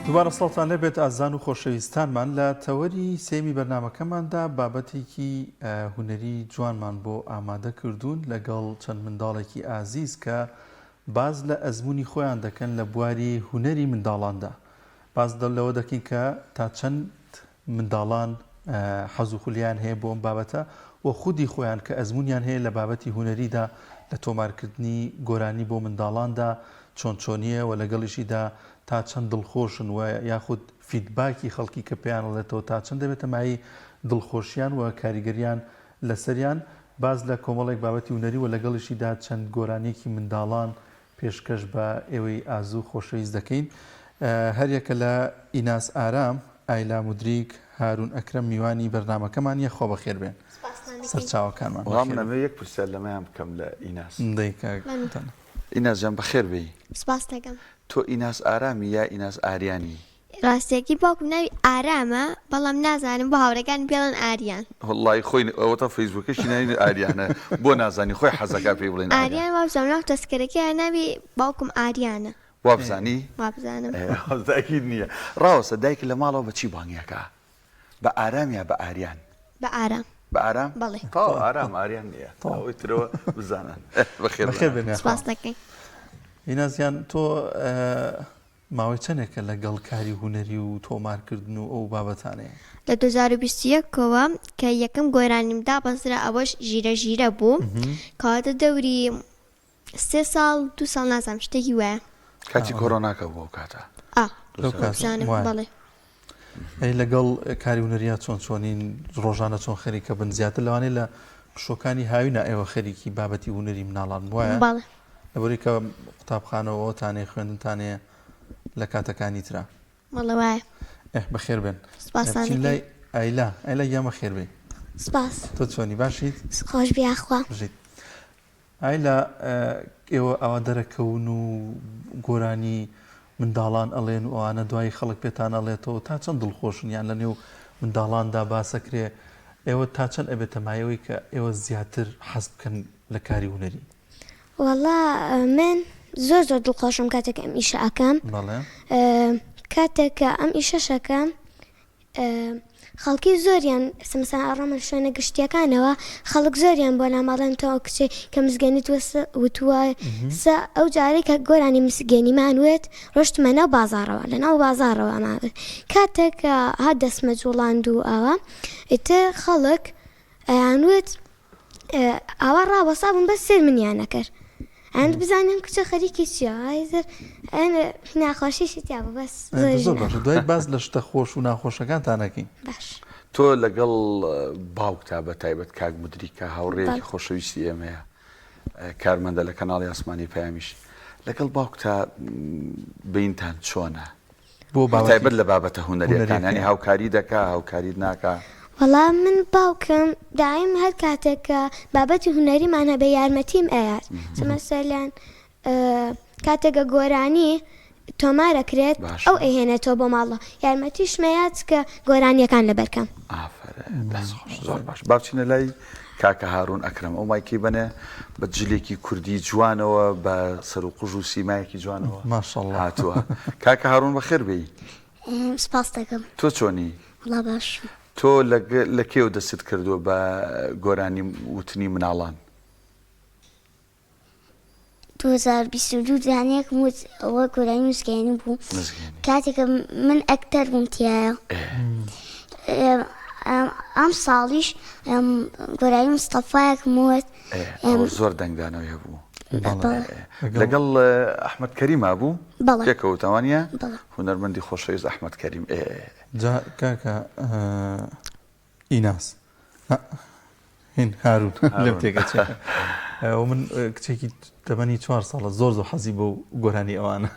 دووبارە سڵتان لەبێت ئازان و خۆشەویستانمان لە تەوەری سێمی بەرنامەکەماندا بابەتێکی هونەری جوانمان بۆ ئامادە کردوون لەگەڵ چەند منداڵێکی ئازیز کە باز لە ئەزمموی خۆیان دەکەن لە بواری هونەری منداڵاندا. باز لەوە دەکەین کە تا چەند منداڵان حەز و خولیان هەیە بۆ ئەم بابەتە و خودی خۆیان کە ئەزممویان هەیە لە بابەتی هونەریدا لە تۆمارکردنی گۆرانی بۆ منداڵاندا چۆنچۆنیە و لەگەڵیشیدا تا چەند دڵخۆشن و یاخود فیدباکی خەڵکی کە پێیانڵێتەوە تا چەند دەبێتە مای دڵخۆشیان و کاریگەریان لەسەریان باز لە کۆمەڵێک بابەتی هونەری و لەگەڵیشیدا چەند گۆرانێکی منداڵان پێشکەش بە ئێوەی ئازوو خۆشەویست دەکەین. هەریەکە لە ئیناس ئارام، ئایلا مودریک، هارون ئەکرەم میوانی بەرنامەکەمان یە خۆ بەخێر بێن. سەرچاوەکانمان وامنەوێ یەک پرسیار لەمەیان بکەم لە ئیناس. ئیناس جان بەخێر بێی. سپاس دەکەم. تۆ ئیناس ئارامی یا ئیناس ئاریانی؟ ڕاستێکی باوکم ناوی ئارامە، بەڵام نازانم بۆ هاوڕێکان پێڵێن ئاریان. وەڵڵی خۆی ئەوە تا فەیسبووکەشی ناوی ئاریانە بۆ نازانی خۆی حەزەکە پێی بڵێن ئاریان. وابزانم ناو تەسکەرەکەیان ناوی باوکم ئاریانە. وابزانی؟ وابزانم. داکی نییە. ڕاوەسە دایک لە ماڵەوە بە چی بانگیەکە؟ بە ئارام یا بە ئاریان؟ بە ئارام. بە ئارام؟ بەڵێ. تاو ئارام ئاریان نییە. ئەوەی ترەوە بزانن. بەخێر بێن. سپاس دەکەین. ئینازیان تۆ ماوەی چەندێکە لەگەڵ کاری هونەری و تۆمارکردن و ئەو بابەتانەیە؟ لە 2021ەوە کە یەکەم گۆرانیم دابەزرا ئەوەش ژیرە ژیرە بوو کەواتە دەوری 3 ساڵ 2 ساڵ نازانم شتێکی وایە. کاتی کۆرۆناکە بوو ئەو کاتە؟ بەڵێ. ئەی لەگەڵ کاری هونەریە چۆن چۆنین ڕۆژانە چۆن خەریکە بن زیاتر لەوانەیە لە پشۆکانی هاوینە ئێوە خەریکی بابەتی هونەری مناڵان وایە؟ بەڵێ. لەبەری کە قوتابخانەوەتانەیە خوێندنتانەیە لە کاتەکانی ترا؟ وەڵڵا وایە. بەخێر بن. سپاسان لای ئایلا یامە خێر بێ. سپاس. تۆ چۆنی باشیت؟ خۆش بیاخوا. بژیت. ئایلا ئێوە ئەوە دەرەکەون و گۆرانی منداڵان ئەڵێن و ئەوانە دوای خەڵک پێتان ئەڵێتەوە تا چەند دڵخۆشن یان لە نێو منداڵاندا باسەکرێ ئێوە تا چەند ئەبێتە مایەوەی کە ئێوە زیاتر حەز بکەن لە کاری هونەری؟ وەڵا من زۆر دڵخۆشم کاتێک ئەم ئیشە ئەەکەم. کاتێککە ئەم ئیشەشەکەم خەڵکی زۆریان سمسان ئەڕەمە شوێنە گشتیەکانەوە خەڵک زۆریان بۆ ناماڵێن تۆ کچێ کە مزگەنیت وتووە ئەو جارێک کە گۆرانی مسگەنیمان وێت ڕۆشتمە ناو بازارەوە لە ناو بازارەوە ئەماوێت کاتێک هات دەسمە جوڵاند و ئەوە ئیتر خەڵک ئەیانوێت ئاوا ڕاوەسا بوون بەس سێر منیان نەکرد ئەند بزانم کچە خەریکی چیە ناخۆشیشی تیا بوو بەس دوای باز لە شتە خۆش و ناخۆشەکانتانەکەین. باش. تۆ لەگەڵ باوکتا بە تایبەت کاک مدریکە هاوڕێیەکی خۆشەویستی ئێمەیە کارمەندە لە کەناڵی ئاسمانی پەیامیش لەگەڵ باوکتا بینتان چۆنە بۆ تایبەت لە بابەتە هونەریەکان ینی هاوکاری دەکا هاوکاریت ناکا؟ وەڵام من باوکم دایم هەر کاتێککە بابەتی هونەریمانە بە یارمەتیم ئەیات مەسەلەن کاتێکە گۆرانی تۆمارەکرێت ئەو ئەهێنێتەوە بۆ ماڵە یارمەتیشمەیات کە گۆرانیەکان لەبەرکەم. زۆر باش. باچینە لای کاکە هارون ئەکرەم ئەو مایکی بنێ بە جلێکی کوردی جوانەوە بە سەر و قژ و سیمایەکی جوانەوە ماشەڵڵا هاتووە. کاکە هارون بەخێر بێی. سپاس دەکەم. تۆ چۆنی؟ وەڵا باش. تۆ لە کێو دەست کردووە بە گۆرانی وتنی مناڵان؟ 2022 دانێکم وت ئەوە گۆرانی مسگەنی بوو کاتێکە من ئەکتەر بووم تایە ئەم ساڵیش گۆرانی مستەفایەکم وت زۆر دەنگدانەوە بوو. لەگەڵ ئەحمەد کەریما بوو پێکەوتەوانە هونەرمەندی خۆشەویست ئەحمەد کەریم. کاکە ئیناس هین هارون لەم تێگەچێت من کچێکی تەمەنی 4 ساڵە زۆر حەزی بۆ گۆرانی ئەوانە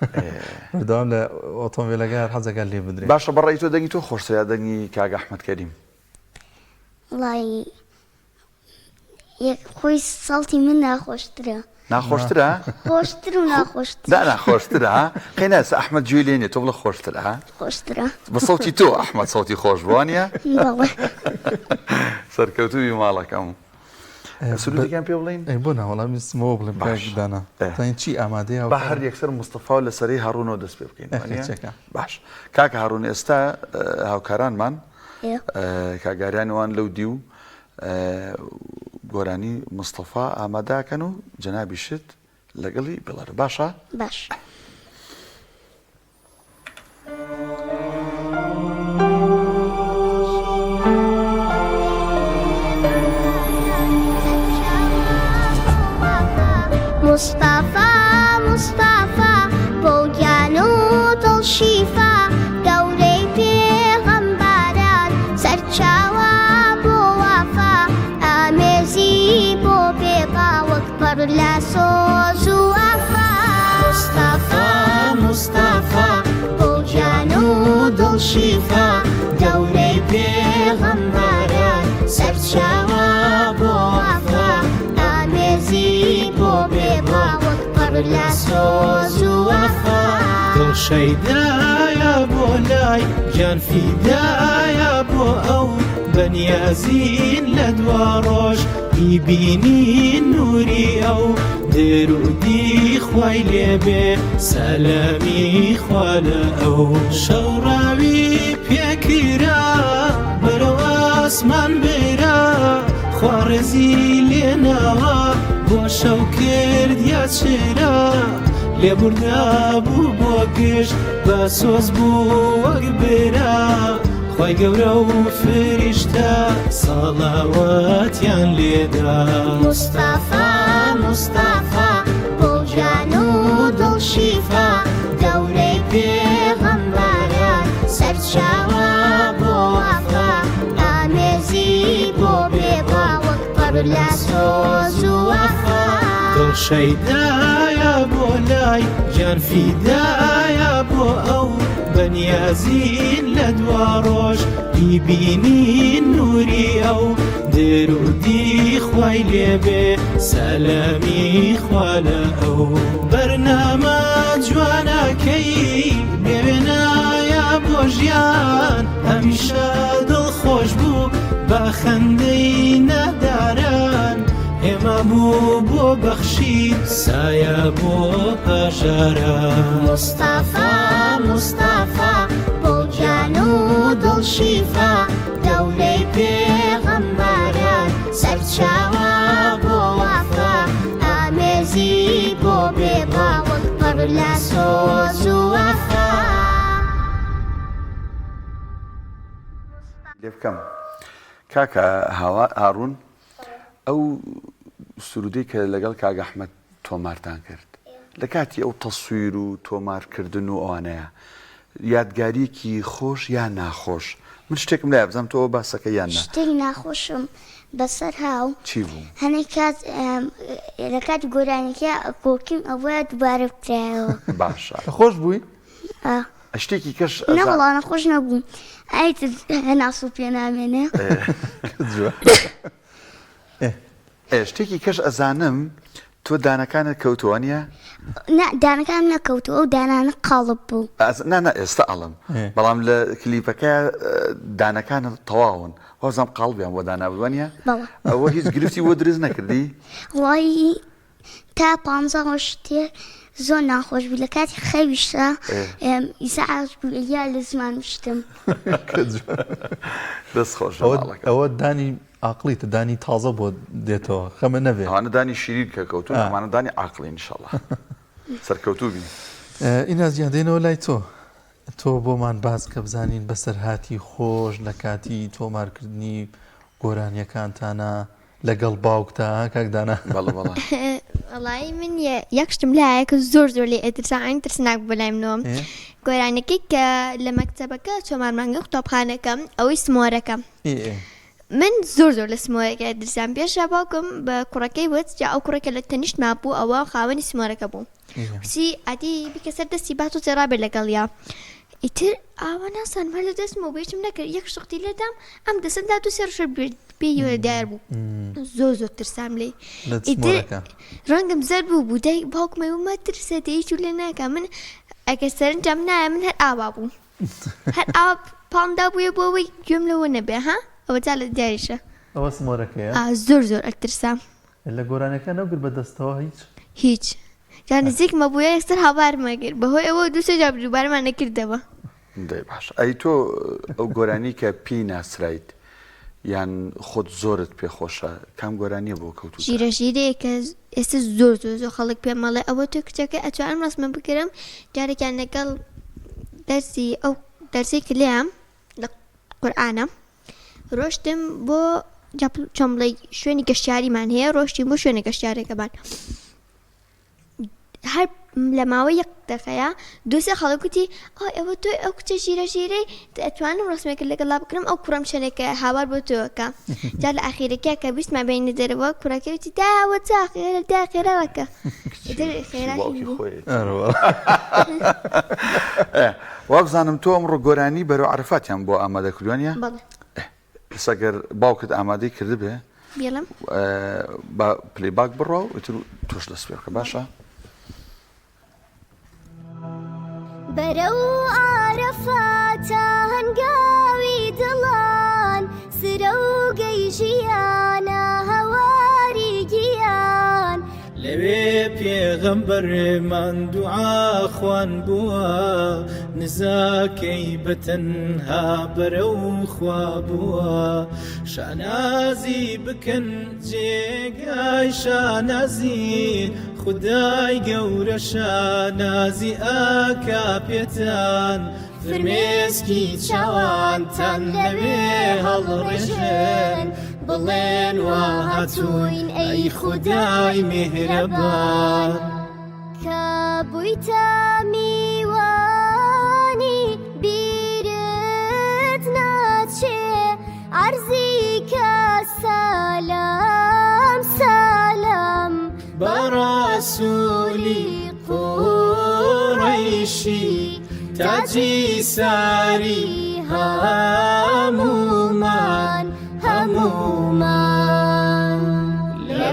بەردەوام لە ئۆتۆمبیلەکە حەزەکان لێ بدرێت. باشە بەڕێی تۆ دەنگی تۆ خۆشتە یا دەنگی کاک ئەحمەد کەریم؟ وڵی خۆی ساڵتی من ناخۆشترە. ناخۆشترە؟ خۆشتر و ناخۆشتر. ناخۆشترە ئەحمەد جوێ لێنێ تۆ بڵە خۆشترە؟ خۆشترە. بە سەوتی تۆ ئەحمەد سەوتی خۆش بووانە؟ سەرکەوتووی ماڵەکەم. سرودێکیان پێ بڵین بۆ ناوەڵامی سمەوە بڵێم باش. دانا تاین چی ئامادەیە با هەر یەکسەر مستەفا لە سەری هەڕوونەوە دەست پێ بکەین باش کاکە هەڕوون ئێستا هاوکارانمان کاگاریانوان لەو دی و گۆرانی مستەفا ئامادەکەن و جەنابی شت لەگەڵی بڵێرە باشە باش مصطفى مصطفى بوجان ودڵ شیفا گەورەی پێغەمبەران سەرچاوە بۆ وەفا ئامێزی بۆ بێباوەک پڕ لە سۆز و وەفا مصطفى مصطفى بوجان ودڵ شیفا گەورەی پێغەمبەران سەرچاوە بۆ وەفا ئامێزی بۆ بێباوەک پڕ لە سۆز و وەفا دڵشەیدایە بۆ لای گیان فیدایە بۆ ئەو بەنیازین لە دوا ڕۆژ بیبینین نووری ئەو درودی خوای لێبێ سەلامی خوا لە ئەو شەوڕاوی پێکرا بەرەو ئاسمان برا خوا ڕێزی لێناوە بۆ شەو کرد یا چرا لێبوردا بوو بۆ گشت بە سۆز بوو وەک برا خوای گەورە و فریشتە ساڵاوەتیان لێدا مصطفى مصطفى بوجان ودڵ شیفا گەورەی پێغەمبەران سەرچاوە بۆ وەفا ئامێزی بۆ بێباوەک پڕ لە سۆز و وەفا دڵشەیدایە بۆ لای گیان فیدایە بۆ ئەو بەنیازین لە دوا ڕۆژ بیبینین نووری ئەو درودی خوای لێبێ سەلامی خوا لە ئەو بەرنامە جوانەکەی بێوێنایە بۆ ژیان هەمیشە دڵخۆش بوو بە خەندەی نەداران ئێمە بوو بۆ بەخشی سایە بۆ پەژاران مصطفى مصطفى بوجان ودڵ شیفا گەورەی پێغەمبەران سەرچاوە بۆ وەفا ئامێزی بۆ بێباوەک پڕ لە سۆز و وەفا لێ بکەم کاکە هاڕوون ئەو سرودەی کە لەگەڵ کاک ئەحمەد تۆمارتان کرد لە کاتی ئەو تەسویر و تۆمارکردن و ئەوانەیە یادگاریەکی خۆش یان ناخۆش من شتێکم لای بزانم تۆ باسەکە یان نا شتێکی ناخۆشم بەسەر هاو چی بوو هەنێک کات لە کاتی گۆرانیەکە کۆکیم ئەوەیە دووبارە بکرایەوە باشە خۆش بووی شتێکی کەش نەوەڵا نەخۆش نەبوو ئەیت هەناسو پێ نامێنێ شتێکی کەش ئەزانم تۆ دانەکانت کەوتووە نیە؟ دانەکان نەکەوتەوە ئەو دانانە قاڵب بوو نانە ئێستا ئەڵم بەڵام لە کلیپەکە دانەکانت تەواون وەزم قاڵبیان بۆ دانابووە نیە؟ ئەوە هیچ گرفتی بۆ دروست نەکردی؟ وڵی تا 15 شتێ زۆر ناخۆش بوو لە کاتی خەویشتە ئیسعاز بوو یا لە زمان شتم دەست خۆش ئەوە دانی عقلیتە دانی تازە بۆ دێتەوە خەمە نەبێت ئەوانە دانی شیرین کە کەوتون ئەمانە دانی عاقڵی ئینشەڵڵا سەرکەوتوو بین ئینازیان دێنەوە لای تۆ بۆمان باز کە بزانین بەسەرهاتی خۆش لە کاتی تۆمارکردنی گۆرانیەکانتانە لەگەڵ باوکتا کاکدانا وڵی من یەک شتم لایە کە زۆر لێ ئەترسان ترسناک بۆ لای منەوە گۆرانەکەی کە لە مەکتەبەکە چۆمارمانگە قوتابخانەکەم ئەوەی سمۆرەکەم من زۆر لە سمۆرەکە درسان پێشە باوکم بە کوڕەکەی وت جا ئەو کوڕەکە لە تەنیشت مابوو ئەوە خاوەنی سمۆرەکە بوو وسی ئادی بیکە سەر دەستی بات و تێڕابێت لەگەڵیا ئیتر ئاوا ناسان هەر لە دەستمەوە بێچم نەکرد یەک شختی لێدام ئەم دەسەندا دو سێ ڕۆژ پێی دیار بوو زۆر ترسام لێ ئیتر ڕەنگم زەر بوو دای باوکمە ومە ترسە هیچ لێ ناکە من ئەگە سەرنجام نایە من هەر ئاوا بوو هەر ئاوا پاڵمدا بووە بۆ ئەوەی گوێم لەوە نەبێ ها ئەوە تا لە دیاریشە ئەوە سمۆرەکەیە زۆر ئەترسام لە گۆرانەکە نەوگر بەدەستەوە هیچ جا نزیکمە بووە یەکسەر هاوارمەگرت بەهۆی ئەوە دووسێ جا دووبارەمان نەکردەوە. دەی باش ئەی تۆ ئەو گۆرانی کە پێی ناسرایت یان خۆت زۆرت پێخۆشە کام گۆرانیە بۆ کەوتو ژیرە ژیرەیە کە ئێستا زۆر خەڵک پێم مەڵێ ئەوە تۆ کچەکە ئەتوانم ڕاستمە بکەم جارێکیان لەگەڵ دەرسی ئەو دەرسی کلیام لە قورئانە ڕۆشتم بۆ چۆمڵی شوێنی گەشتیاریمان هەیە ڕۆشتیم بۆ شوێنە گەشتیارەکەمان هەر لە ماوەی یەک دەقەیە دووسێ خەڵکوتی ئەوە تۆی ئەو کچە ژیرە ژیرەی ئەتوانم ڕاستمێکرد لەگەڵا بکرم ئەو کوڕم شوێنێکە هاوار بۆ تۆکە جا لە ئاخیرەکە کە بیستمان بینە دەرەوە کوڕەکەوتی داوە چاخێرە داخێرەوەکە وابزانم تۆ ئەمڕۆ گۆرانی بەرەو عرفاتیان بۆ ئامادەکردوانە سەگەر باوکت ئامادەی کرد بێ بێڵم بە پلەیباک بڕۆ وتر توش دەست پێ بکە باشە بەرەو عارەفاتە هەنگاوی دڵان سرە و گەیژیانە هەواری گیان لەوێ پێغەمبەرمان دوعا خوان بووە نزاکەی بەتەنها بەرەو خوا بووە شانازی بکەن جێگای شانازی خدای گەورە شانازی ئاکا پێتان فرمێسکی چاوانتان لەوێ هەڵڕێژن بڵێن وا هاتوین ئەی خودای میهرەبان کە بوویتە میوانی بیرت ناچێ عەرزی کە سەلام سەلام بە ڕەسوولی قوڕەیشی تاجی ساری هەمومان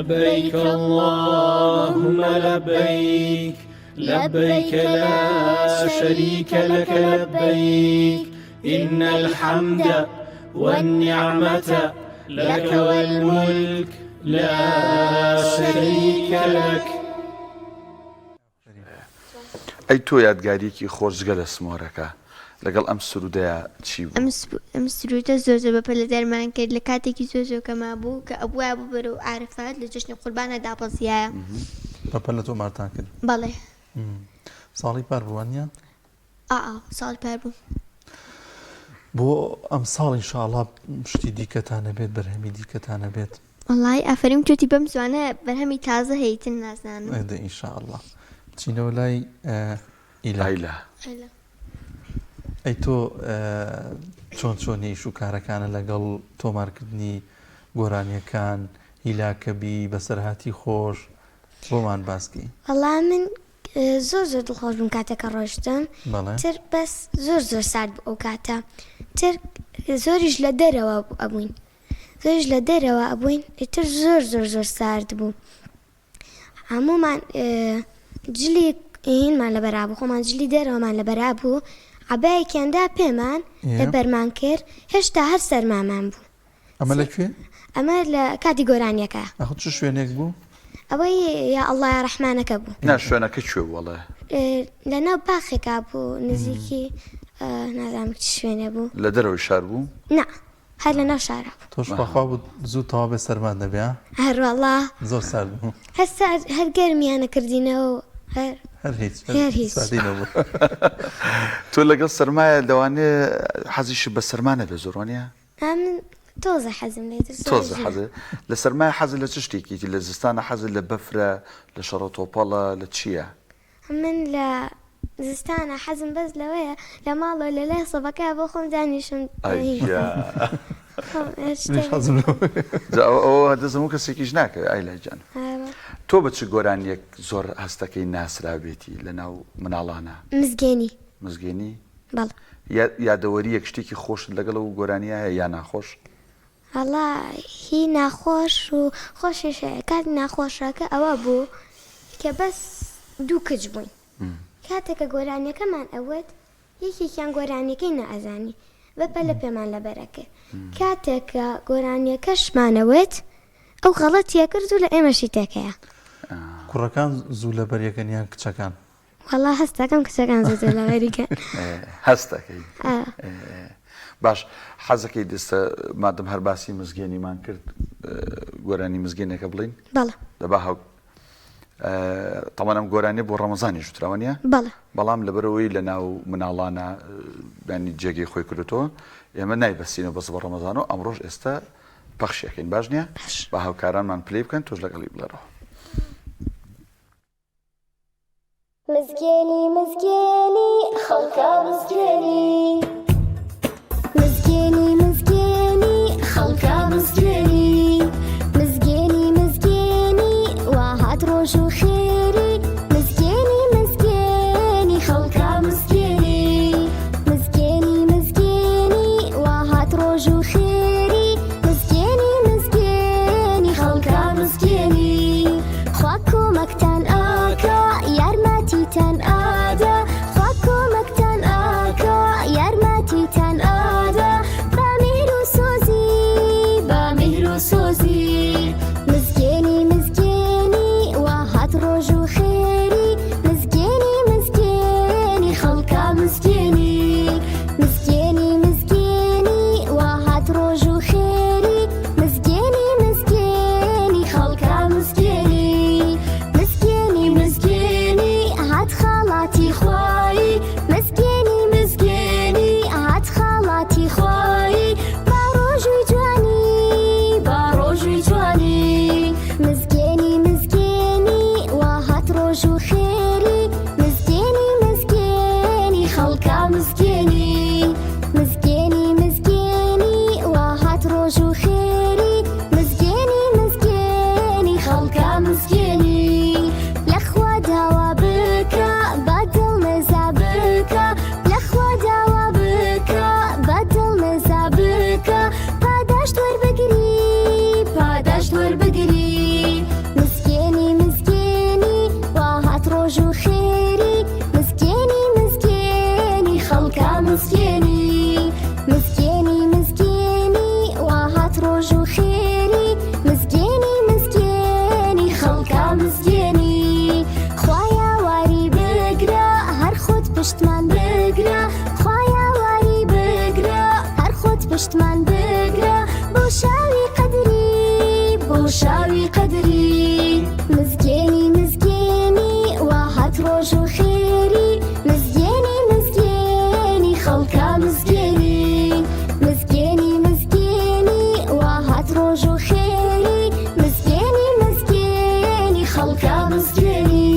لبيك اللهم لبيك لبيك لا شريك لك لبيك إن الحمد والنعمة لك والملك لا شريك لك. ئەی تۆ یادگاریەکی خۆشگە لە سمۆرەکە لەگەڵ ئەم سرودەیە چی بوو؟ ئەم سرودە زۆر بەپە لە دەرمان کرد لە کاتێکی زۆر کەما بوو کە ئەبووە بوو بەرەو عارفات لە جەژنی قوربانە داپەزیایە بەپە لە تۆ مارتان کرد بەڵێ ساڵی پار بووانە؟ ساڵ پار بوو بۆ ئەم ساڵ ئینشاءڵڵا شتی دیکەتانە بێت بەرهەمی دیکەتانە بێت وەڵای ئافرین توتی بەم زوانە بەرهەمی تازە هەیتن نازانم ئەدە ئینشاءڵڵا چینەوە لای ئیلایلا ئەی تۆ چۆنیش و کارەکانە لەگەڵ تۆمارکردنی گۆرانیەکان هیلاکەبی بەسەرهاتی خۆش بۆمان باسکی؟ وەڵا من زۆر دڵخۆش بووم کاتێکە ڕۆشتم تر بەس زۆر سارد بوو ئەو کاتە تر زۆریش لە دەرەوە ئەبووین ئیتر زۆر سارد بوو هەمومان جلی هینمان لە بەرابوو خۆمان جلی دەرەوەمان لە بەرابوو عەبایەکیاندا پێمان لە بەرمان کرد هێشتا هەر سەرمامان بوو. ئەمە لەکوێ؟ ئەمە لە کاتی گۆرانیەکە. ئەخ چ شوێنێک بوو؟ ئەوەی یا ئەڵڵای ڕەحمانەکە بوو. نا شوێنەکە کوێ وەڵێ؟ لەناو باخێکا بوو نزیکی نازانم چ شوێنێ بوو. لە دەرەوەی شار بوو؟ نا هەر لەناو شارە بوو. تۆش بەخوا بوو زوو تەوا بێ سەرمان دەبێ؟ هەر وەڵا زۆر سارد بوو. هەر گەرمیانە کردینەوە هەر هیچ تۆ لەگەڵ سەرمایە لەوانێ حەزیش بە سەرمانە بێ زۆرۆنیە؟ من تۆزە حەزم لێتر تۆزە حەزە لە سەرمایە حەزە لە چ شتێکی لە زستانە حەزە لە بەفرە لە شەڕە تۆپەڵە لە چییە؟ من لە زستانە حەزم بەس لەوەیە لە ماڵەوە لە لای سەبەکە بۆ خۆم دانیشم ئەوە دەزم و کەسێکیش ناکە ئایلای جان تۆ بە چ گۆرانیەک زۆر هەستەکەی ناسرابێتی لە ناو مناڵانە؟ مزگێنی؟ بەڵ یادەوەری یەک شتێکی خۆش لەگەڵ و گۆرانیە هەیە یا ناخۆش؟ هەڵا هی ناخۆش و خۆشیشەیە کاتی ناخۆشەکە ئەوە بوو کە بەس دوو کچ بووین کاتێکە گۆرانیەکەمان ئەوەت یەکێکیان گۆرانیەکەی نەئەزانی بەپە لە پێمان لەبەرەکە کاتێکە گۆرانیەکەشمانەوەت ئەو غەڵەتیە کرد و لە ئێمەشی تێکەیە. کوڕەکان زوو لە بەریەکەنیان کچەکان وەڵا هەستەکەم کچەکان زوو لە بەریکە هەستەکەی باش حەزەکەی دەستە مادەم هەر باسی مزگەێنیمان کرد گۆرانی مزگەێنێکە بڵین بەڵێ دەبا هەو تەمەنم گۆرانی بۆ ڕەمەزانی ژوتراوە نیە بەڵێ بەڵام لەبەرەوەی لە ناو مناڵانە بینی جێگەی خۆی کردوتەوە ئێمە نایبەستینەوە بەس بە ڕەمەزان و ئەمڕۆژ ئێستا پەخشیەکەین باش نییە بە هاوکارانمان پلەی بکەن تۆش لەگەڵی بڵێرەوە مزگێنی مزگێنی خەڵکە مزگێنی مزگێنی مزگێنی خەڵکە مزگێنی مزگێنی مزگێنی وا هات ڕۆژ و خێری مزگێنی مزگێنی خەڵکە مزگێنی مزگێنی مزگێنی وا هات ڕۆژ و خێری مزگێنی مزگێنی خەڵکە مزگێنی خوا کۆمەکتان ئاکا یارمەتیتان ئادا خوا کۆمەکتان ئاکا یارمەتیتان ئادا بە میهر و سۆزی بە میهر و سۆزی مزگێنی مزگێنی وا هات ڕۆژ و خێری مزگێنی مزگێنی خەڵکە مزگێنی مزگێنی مزگێنی وا هات ڕۆژ و خێری مزگێنی مزگێنی خەڵکە مزگێنی مزگێنی مزگێنی هات خاڵاتی خوایی مزگێنی مزگێنی هات خاڵاتی خوایی با ڕۆژوی جوانی با ڕۆژوی جوانی مزگێنی مزگێنی وا هات ڕۆژ و خێری مزگێنی مزگێنی خەڵکە مزگێنی مزگێنی مزگێنی وا هات ڕۆژ و خێری مزگێنی مزگێنی خەڵکە مزگێنی لەخوا داوا بکە بە دڵ نەزا بکە لەخوا داوا بکە بە دڵ نەزا بکە پاداشت وەربگری پاداشت وەربگری مزگێنی مزگێنی وا هات ڕۆژ و خێری مزگێنی مزگێنی خەڵکە مزگێنی مزگێنی مزگێنی وا هات ڕۆژ و خێری مزگێنی مزگێنی خەڵکە مزگێنی خوایە واری بگرە هەر خۆت پشتمان بگرە خوایە واری بگرە هەر خۆت پشتمان بگرە بۆ شاوی قەدری بۆ شاوی قەدری مزگێنی مزگێنی وا هات ڕۆژ و خێری مزگێنی مزگێنی خەڵکە مزگێنی مزگێنی مزگێنی وا هات ڕۆژ و خێری مزگێنی مزگێنی خەڵکە مزگێنی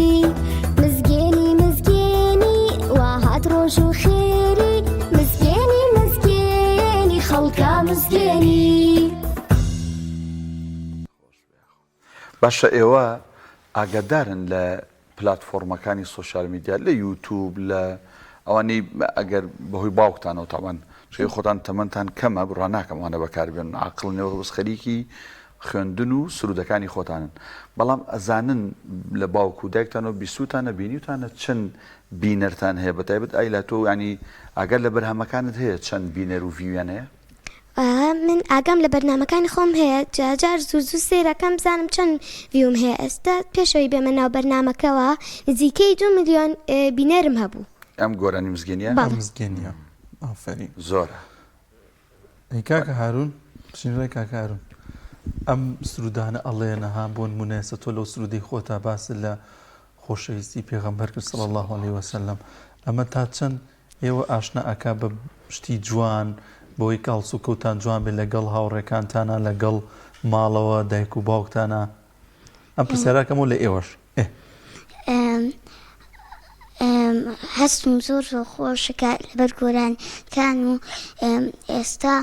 مزگێنی مزگێنی وا هات ڕۆژ و خێری مزگێنی مزگێنی خەڵکە مزگێنی باشە ئێوە ئاگادارن لە پلاتفۆرمەکانی سوۆشال میدیا لە یوتیوب لە ئەوانەی ئەگەر بەهۆی باوکتانەوە تاوان شوی خۆتان تەمەتان کەمە بڕوا ناکەمەوانە بەکاربێن عقڵنەوە بەس خەریکی خوێندن و سرودەکانی خۆتانن بەڵام ئەزانن لە باوک و دایکتانەوە بیستوتانە بینیوتانە چەند بینەرتان هەیە بەتایبەت ئای لە تۆ ینی ئەگەر لە بەرهەمەکانت هەیە چەند بینەر و ڤیویان هەیە من ئاگام لە بەرنامەکانی خۆم هەیە جار زوو زوو سێرەکەم بزانم چەند ڤیوم هەیە ئێستا پێشەوەی بێمە ناو بەرنامەکەەوە نزیکەی 2 ملیۆن بینەرم هەبوو ئەم گۆرانی مزگەنیە مزگەنیە ئافرین زۆرە ئەی کاکە هارون بچینڕێ کاکە هارون ئەم سرودانە ئەڵێنەها بۆ نمونەیەسە تۆ لەو سرودەی خۆتا باست لە خۆشەویستی پێغەمبەر کرد صلی الله عليه وسلم ئەمە تا چەند ئێوە ئاشنا ئەکا بە شتی جوان بۆی کاڵس و کەوتان جوان بێت لەگەڵ هاوڕێکانتانە لەگەڵ ماڵەوە دایک و باوکتانە ئەم پرسیارەکەمەوە لە ئێوەش هەستم زۆر زۆر خۆشەکە لەبەر گۆرانکان و ئێستا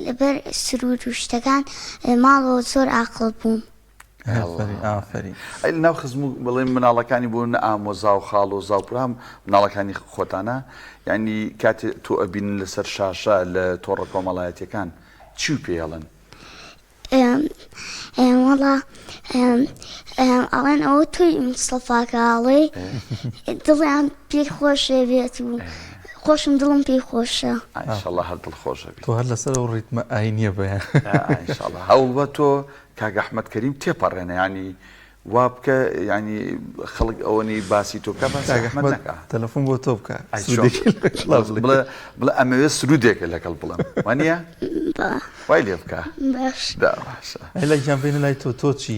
لەبەر سرود و شتەکان ماڵەوە زۆر عاقڵ بووم ئافرین ئەی لە ناو خزم بڵێن مناڵەکانی بوون نە ئامۆزا و خاڵ و زاوپرام مناڵەکانی خۆتانە یعنی کاتێ تۆ ئەبینن لەسەر شاشە لە تۆڕە کۆمەڵایەتیەکان چی پێڵن وەڵا ئەڵێن ئەوە توی مستەفاکەڵێ دڵیان پێی خۆشە بێت و خۆشم دڵم پێی خۆشە ئینشاءڵڵا هەر دڵخۆشە بیت تۆ هەر لەسەر ئەو ڕیتمە ئاینیە بەیان ئینشاءڵڵا هەوڵ بە تۆ کاک ئەحمەد کەریم تێپەڕێنە ینی وا بکە ینی خەڵک ئەوەی باسی تۆ بکە باسی ئەحمەد نەکە تەلەفۆن بۆ تۆ بکە بڵێ ئەمەوێت سرودێکە لەگەڵ بڵم وانە وای لێ بکە باشە لای جیانبینە لای تۆ چی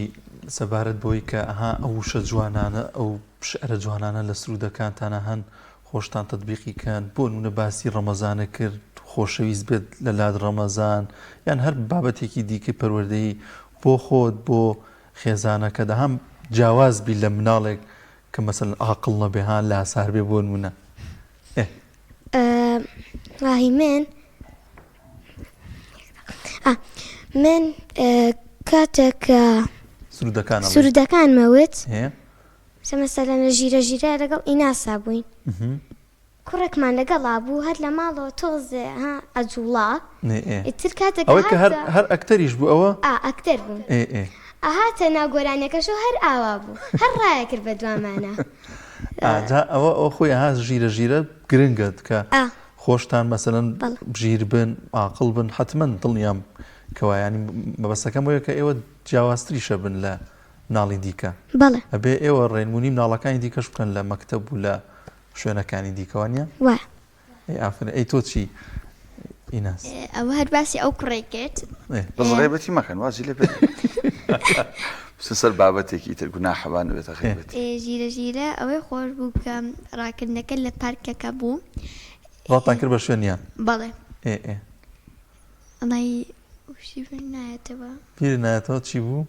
سەبارەت بۆی کە ئەها ئەو وشە جوانانە ئەو شعرە جوانانە لە سرودەکانتانە هەن خۆشتان تەطبیقیکەن بۆ نمونە باسی ڕەمەزانە کرد خۆشەویست بێت لە لاد ڕەمەزان یان هەر بابەتێکی دیکە پەروەردەیی بۆ خۆت بۆ خێزانەکە دە هەم جیاواز بی لە مناڵێک کە مەسەڵەن عاقڵ نەبێ لا سار بێ بۆ نمونە راهی من کاتێک سرودەکان مەوت مەسەلەن لە ژیرە ژیرە لەگەڵ ئیناسا بووین کوڕێکمان لەگەڵا بوو هەر لە ماڵەوە تۆزێ ئەجوڵا ئیتر کاتێک ئەوەی کە هەر ئەکتەریش بوو ئەوە ئەکتەر بوو ئەهاتە ناگۆرانەکەش هەر ئاوا بوو هەر ڕایە کرد بە دوامانە ئەوە خۆی ئەها ژیرە ژیرە گرنگت کە خۆشتان مەسەلەن ژیر بن عاقڵ بن حتمەن دڵنیام کەوایانی مەبەستەکەم وەیە کە ئێوە جیاوازتریشە بن لە مناڵی دیکە ئەبێ ئێوە ڕێنمونی مناڵەکانی دیکەش بکەن لە مەکتەب و لە شوێنەکانی دیکەوانە ئافرە ئەی تۆ چی ئیناس ئەوە هەر باسی ئەو کوڕێکێت ڕێبەتی مەکەن وازی لێ بێت سەر بابەتێکی تر گوناحەبان بێتە خێبەت ژیرە ژیرە ئەوەی خۆش بوو کە ڕاکردنەکە لە پارکەکە بوو ڕاتان کرد بە شوێنیان بەڵێ ئەڵی وشی نایەتەوە پیر نایەتەوە چی بوو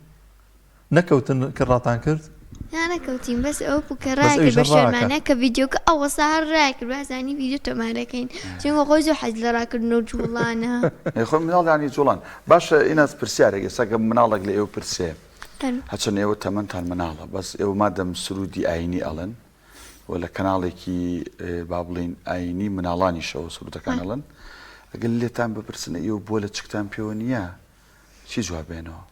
نەکەوتن کە ڕاتان کرد نەکەوتین بەس ئەو بوو کە ڕاکرد بە شوێنمانە کە ڤیدیۆکە ئەوە ساهر ڕاکرد بازانی ڤیدیۆ تۆمارەکەین چونکە خۆی زۆر حەز لە ڕاکردن و جوڵانە خۆ مناڵانی جوڵان باشە ئیناس پرسیارێک ئێستا کە مناڵێک لە ئێوە پرسێ هەچەند ئێوە تەمەنتان مناڵە بەس ئێوە مادەم سرودی ئاینی ئەڵەن و لە کەناڵێکی با بڵین ئاینی مناڵانیشەوە سرودەکان ئەڵەن ئەگەر لێتان بپرسنە ئێوە بۆ لە چکتان پێوە نییە چی جوابێنەوە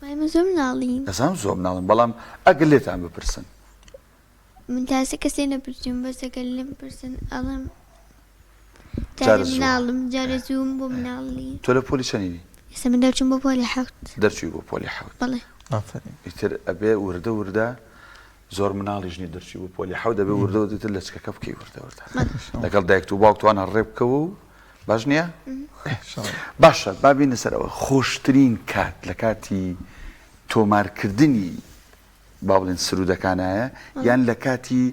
ئێمە زۆر مناڵین ئەزانم زۆر مناڵن بەڵام ئەگەر لێتان بپرسن من تاسە کەسێ نەپرسیم بەس ئەگەر لێم پرسن ئەڵێم جارە مناڵم جارە زووم بۆ مناڵی تۆ لە پۆلی چەندی ئێستا من دەرچووم بۆ پۆلی حەوت دەرچووی بۆ پۆلی حەوت بەڵێ ئیتر ئەبێ وردە زۆر مناڵیش نی دەرچووی بۆ پۆلی حەوت دەبێ وردەوە دیتر لە چکەکە بکەی وردە لەگەڵ دایک و باوکتوانە ڕێ بکەوە و باش نییە باشە بابینە سەرەوە خۆشترین کات لە کاتی تۆمارکردنی با بڵێن سرودەکانایە یان لە کاتی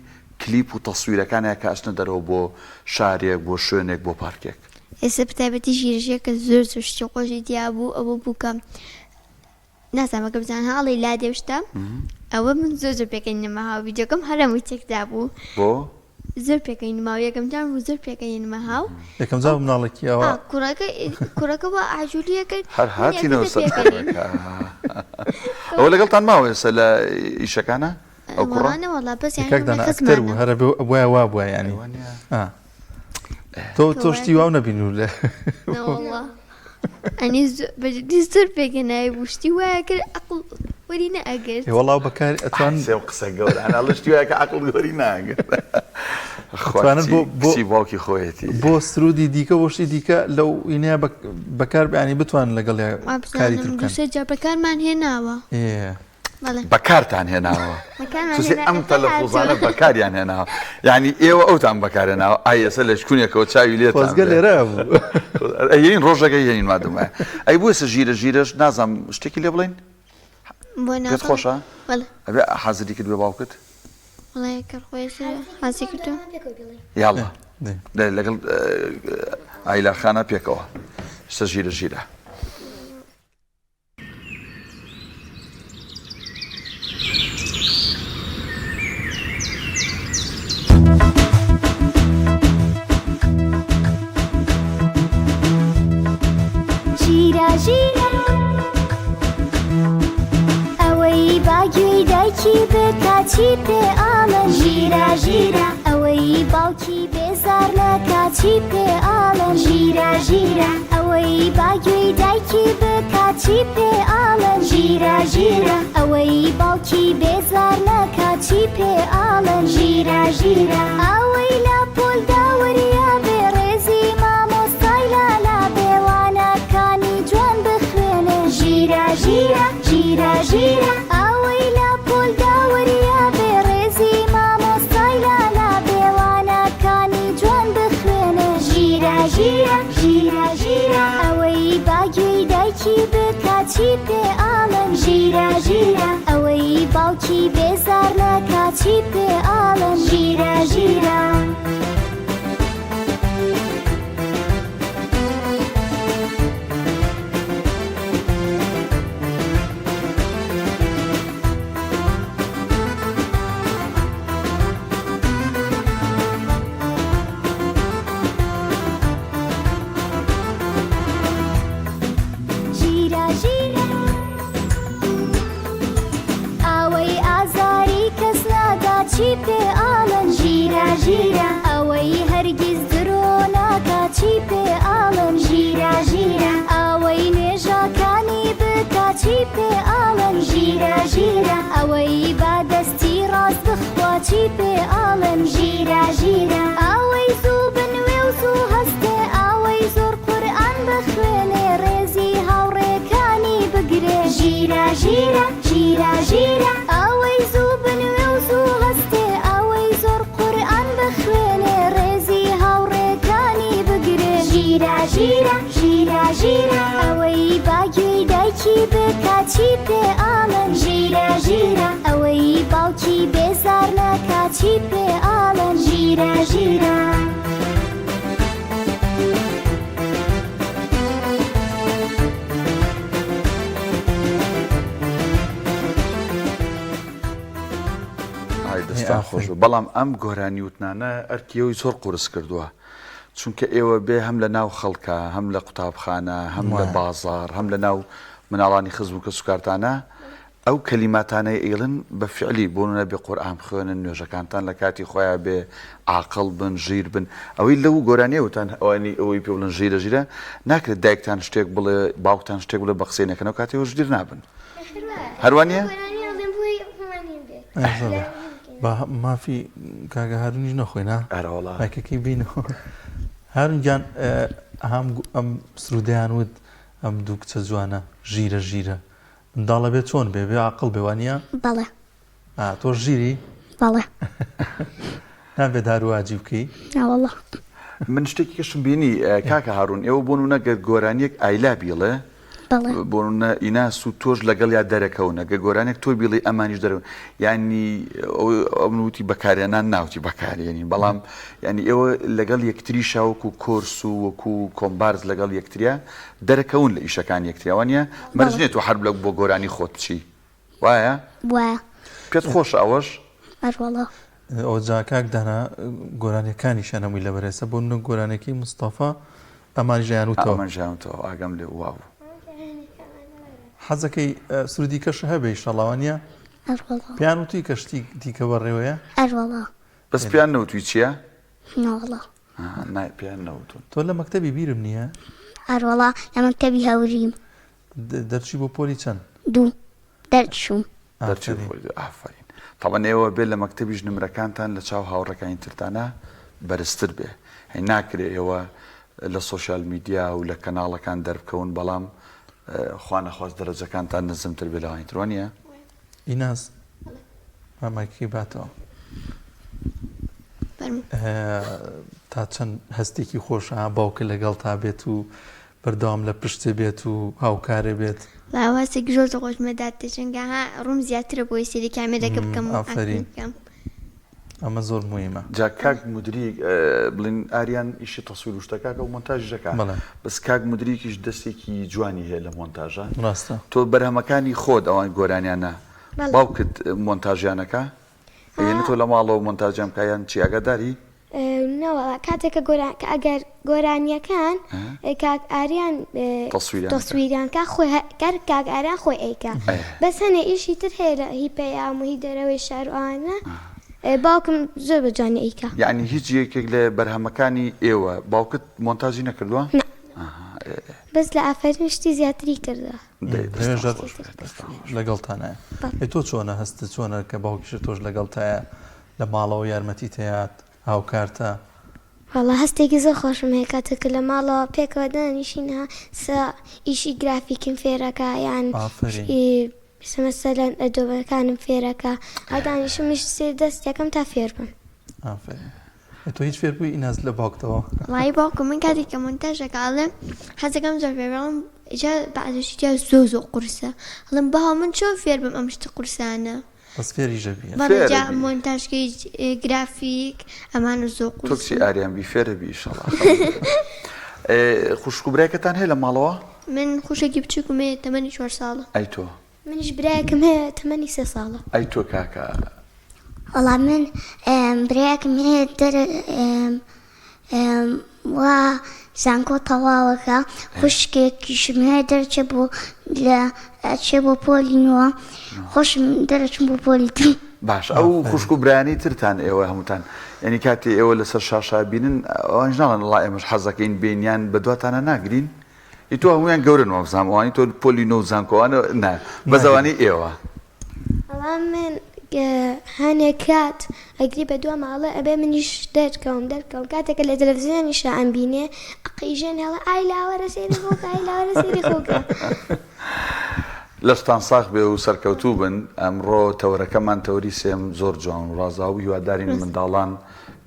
کلیپ و تەسویرەکانایە کە ئەچنە دەرەوە بۆ شارێک بۆ شوێنێک بۆ پارکێک ئێستا بەتایبەتی ژیرەژێکە زۆر شتی خۆشی دیا بوو ئەوە بوو کە نازانمەکە بزان هەڵی لا دێشتا ئەوە من زۆر پێکەین نەماهاو ڤیدیۆکەم هەرەمووی تێکدا بوو بۆ زۆر پێکەی نماوە یەکەم جار بوو زۆر پێکەی نمەهاو یەکەم جار مناڵێکی ئەوە کوڕەکە بە ئاجووریەکە هەر هاتینەوە سەرەکە ئەوە لەگەڵتان ماوە ئێستا لە ئیشەکانە ئەو کوڕانەوەڵا بەس ئەکتەر بوو هەرە وایە وا بووە ینی تۆ شتی واو نەبین و لە ئەنی بەجددی زۆر پێکەنایی بوو شتی وایە کرد عەقڵ وەری نەئەگرت وەڵاو بەکار ئەتوان قسە گەورانە لەشتی وایە کە عەقڵ وەری ناگرت کچی باوکی خۆیەتی بۆ سرودی دیکە وشتی دیکە لەو ئینەیە بەکار بەیانی بتوان لەگەڵ کاری تر بکەن جا بەکارمان هێناوە بەکارتان هێناوە ئەم تەلەفۆزانە بەکاریان هێناوە یعنی ئێوە ئەوتان بەکارهێناوە ئایەسە لە شکونێکەوە چاوی لێت خۆزگە لێرە بوو ئەین ڕۆژەکە هێنین مادەمایە ئەی بووە سە ژیرە ژیرەش نازانم شتێکی لێ بڵێن پێت خۆشە ئەبێ حازری کرد بێ باوکت یاڵە لەگەڵ ئایلاخانە پێکەوە شتە ژیرە ژیرە ژیرە ژیرە ئەوەی باگوێی دایکی بکاچی پێ ئاڵن ژیرە ژیرە ئەوەی باوکی بێزار نەکاچی پێ ئاڵن ژیرە ژیرە ئەوەی باگوێی دایکی بکاچی پێ ئاڵن ژیرە ژیرە ئەوەی باوکی بێزار نەکاچی پێ ئاڵن ژیرە ژیرە ئەوەی لە پۆلدا وەریا بێ ڕێزی مامۆستای لالا بێوانەکانی جوان بخوێنێ ژیرە ژیرە ژیرە ژیرە ژیرە ئەوەی باگوێی دایکی بکاچی پێ ئاڵن ژیرە ژیرە ئەوەی باوکی بێزار نەکاچی پێ ئاڵن ژیرە ژیرە چی پێ ئاڵن ژیرە ژیرە ئەوەی هەرگیز درۆ ناکا چی پێ ئاڵن ژیرە ژیرە ئەوەی نوێژەکانی بکا چی پێ ئاڵن ژیرە ژیرە ئەوەی بادەستی ڕاست بخوا چی پێ ئاڵن ژیرە ژیرە ئەوەی زوو بنوێ و زوو هەستێ ئەوەی زۆر قورئان بخوێنێ ڕێزی هاوڕێکانی بگرێ ژیرە ژیرە ژیرە ژیرە ئەوەی زوو بنوێ و زوو هەستێ ئەوەی زۆر قورئان بخوێنێ ڕێزی هاوڕێکانی بگرێ ژیرە ژیرە ژیرە ژیرە ئەوەی باگوێی دایکی بکا چی پێ ئاڵن ژیرە ژیرە ئەوەی باوکی بێزار نەکا چی پێ ئاڵن ژیرە ژیرە دەستان خۆش بەڵام ئەم گۆرانی وتنانە ئەرکیەوەی زۆر قورس کردووە چونکە ئێوە بێ هەم لە ناو خەڵکە هەم لە قوتابخانە هەم لە بازار هەم لە ناو مناڵانی خزم و کەسوکارتانە ئەو کەلیماتانەی ئێڵن بە فعلی بۆنە بێ قورئان بخوێنن نوێژەکانتان لە کاتی خۆیان بێ عاقڵ بن ژیر بن ئەوەی لەو گۆرانیەوەتان ئەوانی ئەوەی پێ بڵن ژیرە ژیرە ناکرێت دایکتان شتێک بڵێ باوکتان شتێک بڵێ بە قسەینەکەنەوە کاتێوە ژیر نابن هەروانە بە مافی کاگە هارونیش نەخۆینا ئەرەوەڵا باکەکەی بینەوە هارون گیان ئەم سرودەیان وت ئەم دوو کچە جوانە ژیرە ژیرە منداڵە بێت چۆن بێ بێ عاقڵ بێ وانە بەڵێ تۆ ژیری بەڵێ نابێت هاروواجی بکەی من شتێکی کەشم بینی کاکە هارون ئێوە بۆن و نەگەر گۆرانیەک ئایلا بیڵێ بۆنە ئیناس و تۆش لەگەڵ یا دەرەکەونە گە گۆرانێک تۆ بیڵی ئەمانیش دەرەون ینی ئەوتی بەکارێنان ناوتی بەکارێنی بەڵام ینی ئێوە لەگەڵ یەکتری شاوەکو کۆرس و وەکو کۆمبارز لەگەڵ یەکتریا دەرەکەون لە ئیشەکان یەکتریاوانە مەرجێت و هەر بۆ گۆرانی خۆت چی وایە وایە پێت خۆش ئەوەش ئەروەڵە ئەو جاکاک دانا گۆرانەکانی شانەوەی لە بەرێسە بۆ نە گۆرانێکی مستەفا ئەمان ژیانوتەوە ئاگەم لێ واو حەزەکەی سرودی کەش هەبێ شەڵاوانە پیان وتی کەشتی دیکە بەڕێوەیە ئەروەڵە بەس پیان نەوتوی چییە؟ نەوەڵە نای پیان نەوتون تۆ لە مەکتەبی بیرم نییە؟ ئەروەڵە لە مەکتەبی هەوریم دەرچی بۆ پۆلی چەند؟ دوو دەرچووم ئافرین تاوان ئێوە بێت لە مەکتەبیش نمرەکانتان لە چاو هاوڕەکانی ترتانە بەرزتر بێ هەی ناکرێ ئێوە لە سۆشیال میدیا و لە کەناڵەکان دەربکەون بەڵام خوا نەخواست دەرەجەکانتان نزمتر بێ لەوانی ترۆنیە ئیناس ماماکی باتەوە تا چەند هەستێکی خۆشە باوکە لەگەڵ تا بێت و بەردەوام لە پشتێ بێت و هاوکارێ بێت لاواسێک زۆر خۆشمەدات تێچنگە ڕوم زیاترە بۆی سری کامێرەکە بکەم ئافرین ئەمە زۆر مهمە جا کاک مدیری بڵین ئاریان ئیشی تەسویر و شتەکە و مۆنتاژەکە بەس کاک مدیریکیش دەستێکی جوانی هەیە لە مۆنتاژە ڕاستە تۆ بەرهەمەکانی خۆت ئەوان گۆرانیانە باوکت مۆنتاژیانەکە یعنی تۆ لە ماڵەوە مۆنتاژیان بکایان چی ئاگاداری؟ نەوە کاتێکە ئەگەر گۆرانیەکان کاک ئاریان تەسویریانکە کاک ئاریان خۆی ئەیکا بەس هەنێ ئیشی تر هەیە لە هی پێیام و هی دەرەوەی شارۆانە باوکم زۆر بەجوانی ئەیکا یعنی هیچ یەکێک لە بەرهەمەکانی ئێوە باوکت مۆنتاژی نەکردووە؟ بەس لە ئافرین شتی زیاتری کردە لەگەڵتانە تۆ چۆنە هەستە چۆنە کە باوکیش تۆش لەگەڵتایە لە ماڵەوە یارمەتی تەیات هاوکارتە وەڵا هەستێکی زۆر خۆشم هەیە کاتێککە لە ماڵەوە پێکەوە دانیشینە ئیشی گرافیکم فێرەکە یان مەسەلەن ئەدۆبەکانم فێرەکە ئەدانیشمش سێ دەست یەکەم تا فێر بم تۆ هیچ فێر بووی ئیناز لە باوکتەوە وڵی باوکم من کاتێک کە مۆنتاژەکەڵێ حەزەکەم زۆر فێر بڵم ئجا بەعدشتیا زۆر قورسە هەڵم بەها من چۆن فێر بم ئەم شتە قورسانە بەس فێری ژەبیە بەڵجا مۆنتاژکەی گرافیک ئەمانە زۆر قورس تۆکسی ئاریانبی فێرەبی ئینشەڵا خوشکوبرایەکەتان هەیە لە ماڵەوە من خوشێکی بچووکمێ تەمەنی 4 ساڵە ئەی تۆ منیش برایەکەم هەیە تەمەنی 3 ساڵە ئەی تۆ کاکە والله من برایەکم هەیە وا زانکۆ تەواوەکە خوشکێکیشم هەیە دەرچێ بۆ پۆلینەوە خۆشم دەرەچم بۆ پۆلی تر باش ئەو خوشک و برایانی ترتان ئێوە هەمووتان یعنی کاتی ئێوە لەسەر شاشا بینن ئەوانش ناڵێن وڵای ئێمەش حەزەکەین بینیان بە دواتانە ناگرین تۆ هەمویان گەورن وەبزانام ئەوانی تۆ پۆلینۆ و زانکۆوانە نا بەزەوانی ئێوە ئەڵام من هەنێک کات ئەگری بە دووە ماڵە ئەبێ منیش دەرکەوم کاتێکە لە تەلەڤیزیۆنیشە ئەم بینێ ئەقیژێن هەڵە ئای لاوەرە سێری خۆکە ئای لاوەرە سێری خۆکە لەشتان ساخ بێ و سەرکەوتوو بن ئەمڕۆ تەورەکەمان تەوری سێم زۆر جوان و ڕازاوی هیوادارین منداڵان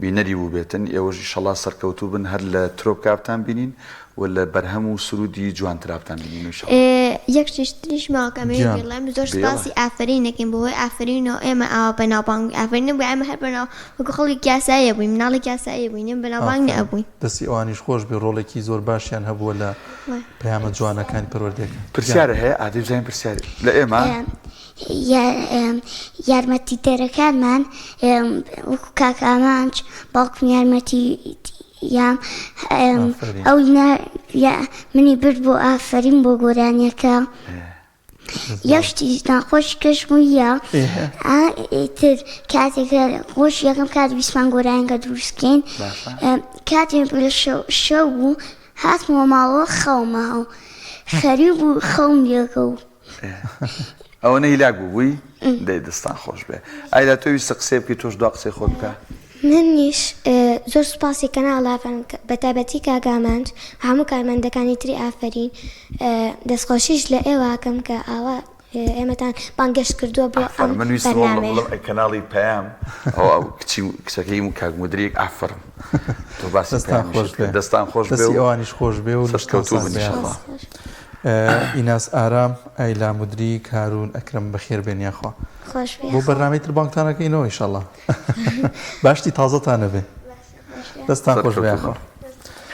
بینەری بوو بێتن ئێوەژی شەڵا سەرکەوتوو بن هەر لە ترۆپکاپتان بینین و لە بەرهەم و سرودی جوانترابتان بینین یەک شتیش ماکەمێ بڵێم زۆر سپاسی ئافرینەکەین بۆهۆی ئافرینەوە ئێمە ئاوا بەناوبانگ ئافرینە بۆ ئەمە هەر بەناو وەکو خەڵکی کاسایە بووین مناڵی کاسایە بووینم بەناوبانگ نەبووین دەستی ئەوانیش خۆش بێ ڕۆڵێکی زۆر باشیان هەبووە لە پەیامە جوانەکانی پەروەردەکە پرسیارە هەیە ئادەی بزانین پرسیاری لە ئێمە یارمەتیدەرەکانمان وەکو کاکامانج باوکم یارمەتی یام ئەو منی برد بۆ ئافرین بۆ گۆرانیەکە یەشتی ناخۆش کەشمویە تر کاتێکە خۆش یەکەم کات بیسمان گۆرانیەکە دروستکەین کاتێک لە شەو بوو هاتمەوە ماڵەوە خەومەوە خەریب بوو خەوم لێکە و ئەوە نەیلاک بووبووی دەی دەستان خۆش بێ ئایدا تۆ ویستە قسێ بکەی تۆش دوا قسەی خۆت بکە منیش زۆر سوپاسی کەناڵافان بە تایبەتی کاگامانج هەموو کارمەندەکانی تری ئافرین دەستخۆشیش لە ئێواکەم کە ئاوا ئێمەتان بانگەشت کردووە بۆ ئەم بەرنامەیە کەناڵی پەیام ئەو کچەکەی و کاک مدیریک ئافرم تۆ باسی دەستان خۆش بێ دەستی ئەوانیش خۆش بێ و سەرکەوتوو بن ئینشەڵا ئیناس ئارام ئایلا مدریک هارون ئەکرەم بەخێر بێن یاخوا خۆش بۆ بەرنامەی تر بانگتانەکەینەوە ئینشەڵا باشتی تازەتانە بێ دەستان خۆش بێ یاخوا